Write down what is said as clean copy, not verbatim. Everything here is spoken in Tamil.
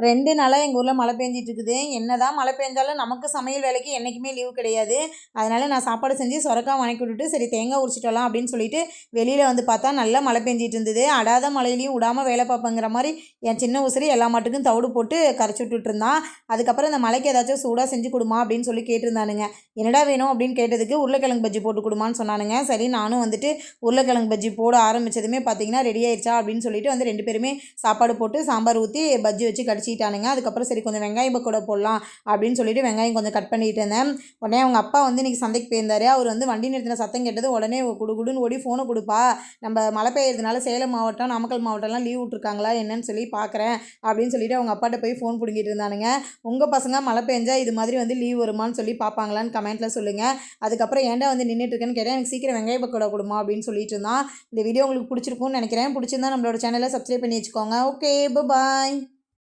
2 நாளா எங்கள் ஊரில் மழை பெஞ்சிட்டு இருக்குது. என்னதான் மழை பெஞ்சாலும் நமக்கு சமையல் வேலைக்கு என்றைக்குமே லீவு கிடையாது. அதனால் நான் சாப்பாடு செஞ்சு சொரக்காய் வணக்கி விட்டுட்டு சரி தேங்காய் உரிச்சிட்டு வரலாம் அப்படின்னு சொல்லிட்டு வெளியில் வந்து பார்த்தா நல்லா மழை பெஞ்சிட்டு இருந்தது. அடாத மழையிலையும் விடாமல் வேலை பார்ப்பேங்கிற மாதிரி என் சின்ன உசிரி எல்லா மாட்டுக்கும் தவிடு போட்டு கரைச்சி விட்டுட்டு இருந்தான். அதுக்கப்புறம் இந்த மழைக்கு ஏதாச்சும் சூடாக செஞ்சு கொடுமா அப்படின்னு சொல்லி கேட்டிருந்தானுங்க. என்னடா வேணும் அப்படின்னு கேட்டதுக்கு உருளைக்கிழங்கு பஜ்ஜி போட்டு கொடுமான்னு சொன்னானுங்க. சரி நானும் வந்துட்டு உருளைக்கிழங்கு பஜ்ஜி போட ஆரம்பித்ததுமே பார்த்தீங்கன்னா ரெடி ஆயிடுச்சா அப்படின்னு சொல்லிட்டு வந்து 2 பேருமே சாப்பாடு போட்டு சாம்பார் ஊற்றி பஜ்ஜி வச்சு கடிச்சிட்டானுங்க. அதுக்கப்புறம் சரி கொஞ்சம் வெங்காயம் பக்கோடா போடலாம் அப்படின்னு சொல்லிட்டு வெங்காயம் கொஞ்சம் கட் பண்ணிட்டு இருந்தேன். உடனே அவங்க அப்பா வந்து இன்றைக்கி சந்தைக்கு போயிருந்தாரு. அவர் வந்து வண்டி நிறுத்தின சத்தம் கேட்டது உடனே குடுன்னு ஓடி ஃபோனை கொடுப்பா, நம்ம மழை பெய்யறதுனால சேலம் மாவட்டம் நாமக்கல் மாவட்டம்லாம் லீவ் விட்ருக்காங்களா என்னன்னு சொல்லி பார்க்குறேன் அப்படின்னு சொல்லிட்டு அவங்க அப்பாட்ட போய் ஃபோன் பிடிங்கிட்டு இருந்தானுங்க. உங்கள் பசங்க மழை பெஞ்சா இது மாதிரி வந்து லீவ் வருமானு சொல்லி பார்ப்பாங்களான்னு கமெண்ட்டில் சொல்லுங்கள். அதுக்கப்புறம் ஏன்டா வந்து நின்றுட்டு இருக்கேன்னு கேட்டேன். எனக்கு சீக்கிரம் வெங்காய பக்கோடா கொடுமா அப்படின்னு சொல்லிட்டு இருந்தான். இந்த வீடியோ உங்களுக்கு பிடிச்சிருக்கும்னு நினைக்கிறேன். பிடிச்சிருந்தா நம்மளோட சேனலை சப்ஸ்கிரைப் பண்ணி வச்சுக்கோங்க. ஓகே, பாய்.